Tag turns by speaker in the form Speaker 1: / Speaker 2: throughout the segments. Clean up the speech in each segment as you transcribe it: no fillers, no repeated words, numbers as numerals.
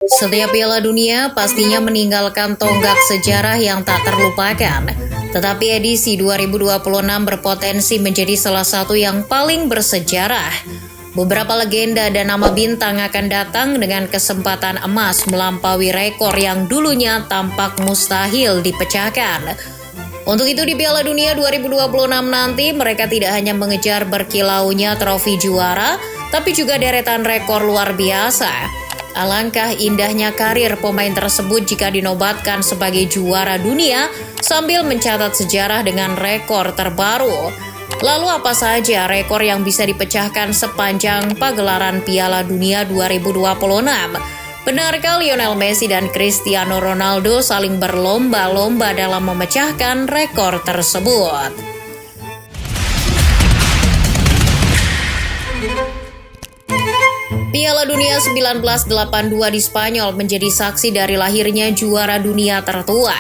Speaker 1: Setiap Piala Dunia pastinya meninggalkan tonggak sejarah yang tak terlupakan. Tetapi edisi 2026 berpotensi menjadi salah satu yang paling bersejarah. Beberapa legenda dan nama bintang akan datang dengan kesempatan emas melampaui rekor yang dulunya tampak mustahil dipecahkan. Untuk itu di Piala Dunia 2026 nanti mereka tidak hanya mengejar berkilaunya trofi juara, tapi juga deretan rekor luar biasa. Alangkah indahnya karir pemain tersebut jika dinobatkan sebagai juara dunia sambil mencatat sejarah dengan rekor terbaru. Lalu apa saja rekor yang bisa dipecahkan sepanjang pagelaran Piala Dunia 2026? Benarkah Lionel Messi dan Cristiano Ronaldo saling berlomba-lomba dalam memecahkan rekor tersebut? Piala Dunia 1982 di Spanyol menjadi saksi dari lahirnya juara dunia tertua.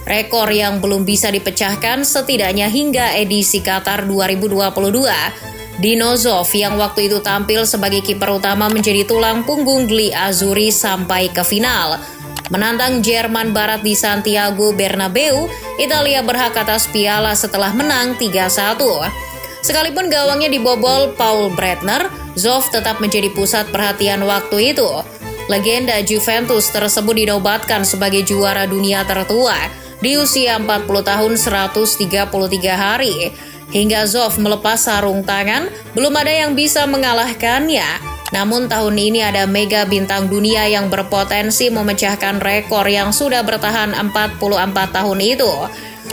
Speaker 1: Rekor yang belum bisa dipecahkan setidaknya hingga edisi Qatar 2022. Dino Zoff yang waktu itu tampil sebagai kiper utama menjadi tulang punggung Gli Azzurri sampai ke final. Menantang Jerman Barat di Santiago Bernabeu, Italia berhak atas piala setelah menang 3-1. Sekalipun gawangnya dibobol Paul Breitner, Zoff tetap menjadi pusat perhatian waktu itu. Legenda Juventus tersebut dinobatkan sebagai juara dunia tertua di usia 40 tahun 133 hari. Hingga Zoff melepas sarung tangan, belum ada yang bisa mengalahkannya. Namun tahun ini ada mega bintang dunia yang berpotensi memecahkan rekor yang sudah bertahan 44 tahun itu.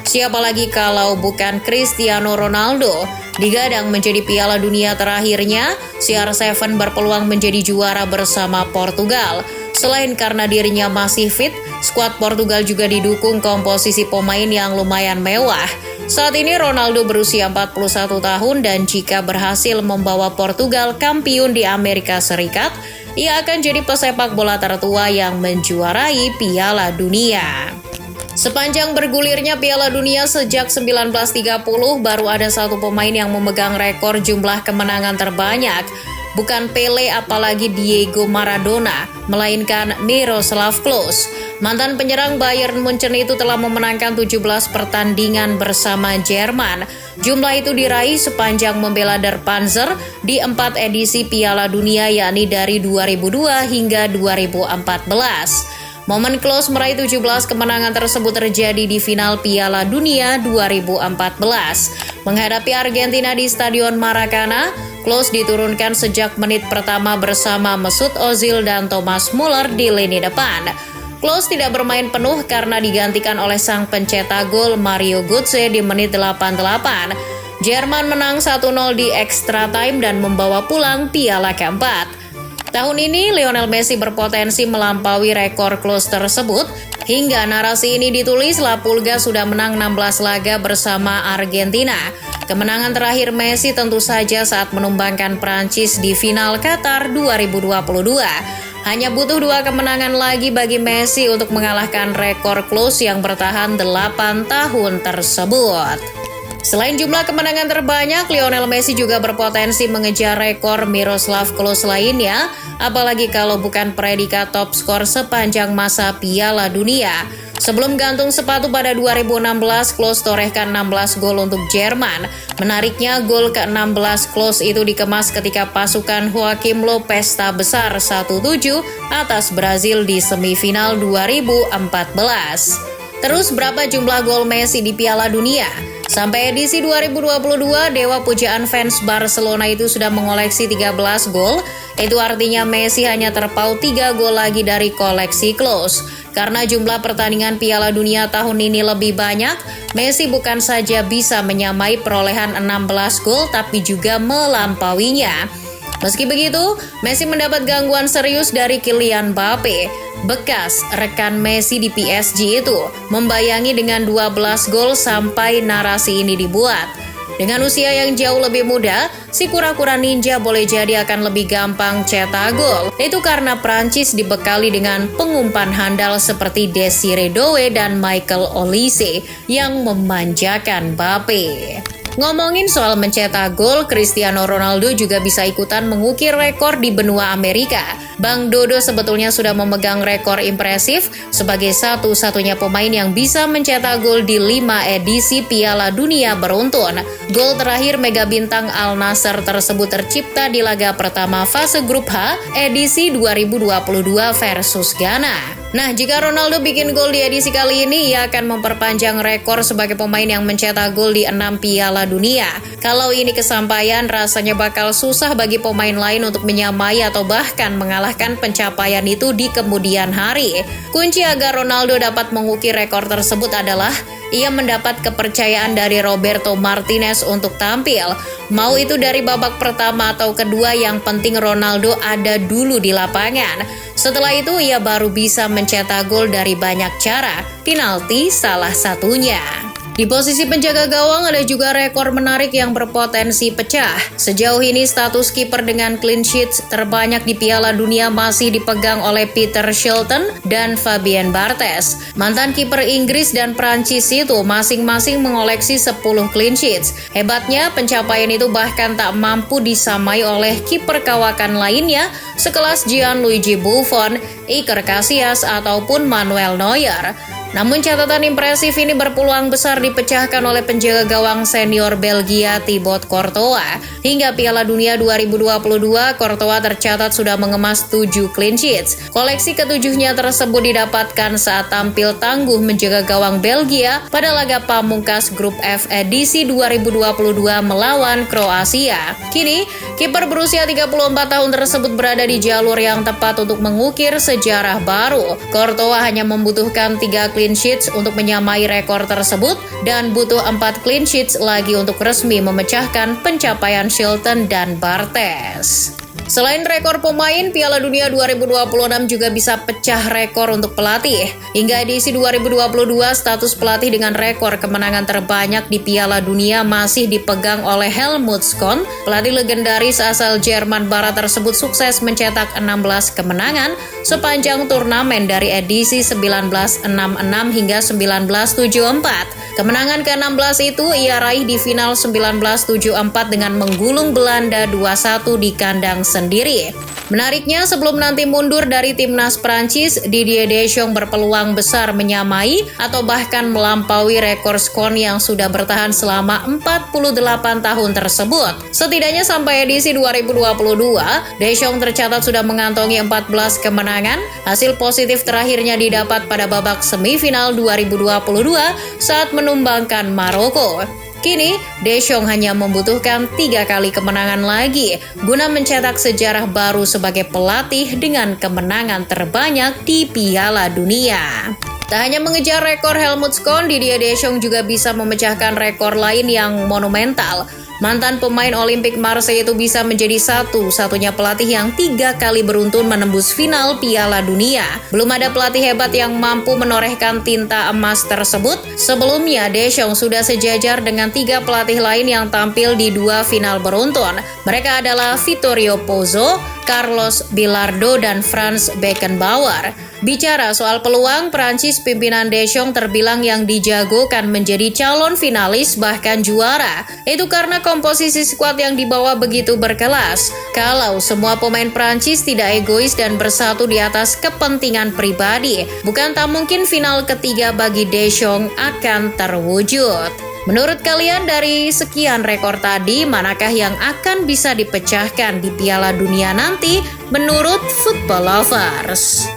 Speaker 1: Siapa lagi kalau bukan Cristiano Ronaldo? Digadang menjadi Piala Dunia terakhirnya, CR7 berpeluang menjadi juara bersama Portugal. Selain karena dirinya masih fit, skuad Portugal juga didukung komposisi pemain yang lumayan mewah. Saat ini Ronaldo berusia 41 tahun dan jika berhasil membawa Portugal kampiun di Amerika Serikat, ia akan jadi pesepak bola tertua yang menjuarai Piala Dunia. Sepanjang bergulirnya Piala Dunia sejak 1930, baru ada satu pemain yang memegang rekor jumlah kemenangan terbanyak. Bukan Pele apalagi Diego Maradona, melainkan Miroslav Klose. Mantan penyerang Bayern Munchen itu telah memenangkan 17 pertandingan bersama Jerman. Jumlah itu diraih sepanjang membela Der Panzer di 4 edisi Piala Dunia, yakni dari 2002 hingga 2014. Momen Klose meraih 17 kemenangan tersebut terjadi di final Piala Dunia 2014. Menghadapi Argentina di Stadion Maracana, Klose diturunkan sejak menit pertama bersama Mesut Ozil dan Thomas Muller di lini depan. Klose tidak bermain penuh karena digantikan oleh sang pencetak gol Mario Götze di menit 88. Jerman menang 1-0 di extra time dan membawa pulang piala keempat. Tahun ini Lionel Messi berpotensi melampaui rekor Klose tersebut. Hingga narasi ini ditulis, La Pulga sudah menang 16 laga bersama Argentina. Kemenangan terakhir Messi tentu saja saat menumbangkan Prancis di final Qatar 2022. Hanya butuh 2 kemenangan lagi bagi Messi untuk mengalahkan rekor Klose yang bertahan 8 tahun tersebut. Selain jumlah kemenangan terbanyak, Lionel Messi juga berpotensi mengejar rekor Miroslav Klose lainnya, apalagi kalau bukan predikat top skor sepanjang masa Piala Dunia. Sebelum gantung sepatu pada 2016, Klose torehkan 16 gol untuk Jerman. Menariknya, gol ke-16 Klose itu dikemas ketika pasukan Joaquim Low pesta besar 1-7 atas Brazil di semifinal 2014. Terus berapa jumlah gol Messi di Piala Dunia? Sampai edisi 2022, dewa pujaan fans Barcelona itu sudah mengoleksi 13 gol. Itu artinya Messi hanya terpaut 3 gol lagi dari koleksi Klose. Karena jumlah pertandingan Piala Dunia tahun ini lebih banyak, Messi bukan saja bisa menyamai perolehan 16 gol, tapi juga melampauinya. Meski begitu, Messi mendapat gangguan serius dari Kylian Mbappe. Bekas rekan Messi di PSG itu membayangi dengan 12 gol sampai narasi ini dibuat. Dengan usia yang jauh lebih muda, si kura-kura ninja boleh jadi akan lebih gampang cetak gol. Itu karena Prancis dibekali dengan pengumpan handal seperti Desiré Doué dan Michael Olise yang memanjakan Mbappe. Ngomongin soal mencetak gol, Cristiano Ronaldo juga bisa ikutan mengukir rekor di benua Amerika. Bang Dodo sebetulnya sudah memegang rekor impresif sebagai satu-satunya pemain yang bisa mencetak gol di 5 edisi Piala Dunia beruntun. Gol terakhir mega bintang Al Nassr tersebut tercipta di laga pertama fase grup H edisi 2022 versus Ghana. Nah, jika Ronaldo bikin gol di edisi kali ini, ia akan memperpanjang rekor sebagai pemain yang mencetak gol di 6 Piala Dunia. Kalau ini kesampaian, rasanya bakal susah bagi pemain lain untuk menyamai atau bahkan mengalahkan pencapaian itu di kemudian hari. Kunci agar Ronaldo dapat mengukir rekor tersebut adalah ia mendapat kepercayaan dari Roberto Martinez untuk tampil. Mau itu dari babak pertama atau kedua, yang penting Ronaldo ada dulu di lapangan. Setelah itu ia baru bisa mencetak gol dari banyak cara, penalti salah satunya. Di posisi penjaga gawang ada juga rekor menarik yang berpotensi pecah. Sejauh ini status kiper dengan clean sheet terbanyak di Piala Dunia masih dipegang oleh Peter Shilton dan Fabien Barthez. Mantan kiper Inggris dan Prancis itu masing-masing mengoleksi 10 clean sheets. Hebatnya, pencapaian itu bahkan tak mampu disamai oleh kiper kawakan lainnya sekelas Gianluigi Buffon, Iker Casillas ataupun Manuel Neuer. Namun catatan impresif ini berpeluang besar dipecahkan oleh penjaga gawang senior Belgia Thibaut Courtois. Hingga Piala Dunia 2022, Courtois tercatat sudah mengemas 7 clean sheets. Koleksi ketujuhnya tersebut didapatkan saat tampil tangguh menjaga gawang Belgia pada laga pamungkas grup F edisi 2022 melawan Kroasia. Kini, kiper berusia 34 tahun tersebut berada di jalur yang tepat untuk mengukir sejarah baru. Courtois hanya membutuhkan 3 clean sheets untuk menyamai rekor tersebut dan butuh 4 clean sheets lagi untuk resmi memecahkan pencapaian Shilton dan Barthez. Selain rekor pemain, Piala Dunia 2026 juga bisa pecah rekor untuk pelatih. Hingga edisi 2022, status pelatih dengan rekor kemenangan terbanyak di Piala Dunia masih dipegang oleh Helmut Schön. Pelatih legendaris asal Jerman Barat tersebut sukses mencetak 16 kemenangan sepanjang turnamen dari edisi 1966 hingga 1974. Kemenangan ke-16 itu ia raih di final 1974 dengan menggulung Belanda 2-1 di kandang sendiri. Menariknya, sebelum nanti mundur dari timnas Prancis, Didier Deschamps berpeluang besar menyamai atau bahkan melampaui rekor Schön yang sudah bertahan selama 48 tahun tersebut. Setidaknya sampai edisi 2022, Deschamps tercatat sudah mengantongi 14 kemenangan. Hasil positif terakhirnya didapat pada babak semifinal 2022 saat menumbangkan Maroko. Kini, Deschamps hanya membutuhkan 3 kali kemenangan lagi guna mencetak sejarah baru sebagai pelatih dengan kemenangan terbanyak di Piala Dunia. Tak hanya mengejar rekor Helmut Schön, Didier Deschamps juga bisa memecahkan rekor lain yang monumental. Mantan pemain Olimpik Marseille itu bisa menjadi satu-satunya pelatih yang 3 kali beruntun menembus final Piala Dunia. Belum ada pelatih hebat yang mampu menorehkan tinta emas tersebut. Sebelumnya, Deschamps sudah sejajar dengan 3 pelatih lain yang tampil di 2 final beruntun. Mereka adalah Vittorio Pozzo, Carlos Bilardo, dan Franz Beckenbauer. Bicara soal peluang, Prancis pimpinan Deschamps terbilang yang dijagokan menjadi calon finalis bahkan juara. Itu karena komposisi skuad yang dibawa begitu berkelas. Kalau semua pemain Prancis tidak egois dan bersatu di atas kepentingan pribadi, bukan tak mungkin final ketiga bagi Deschamps akan terwujud. Menurut kalian, dari sekian rekor tadi, manakah yang akan bisa dipecahkan di Piala Dunia nanti menurut Football Lovers?